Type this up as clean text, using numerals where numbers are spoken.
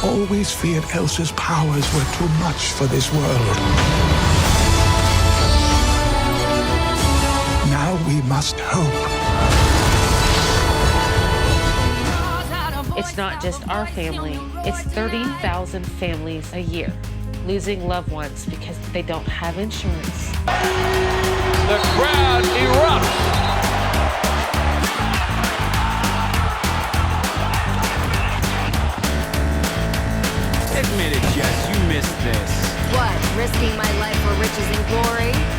Always feared Elsa's powers were too much for this world. Now we must hope. It's not just our family, it's 30,000 families a year losing loved ones because they don't have insurance. The crowd erupts. Admit it, Jess, you missed this. What, risking my life for riches and glory?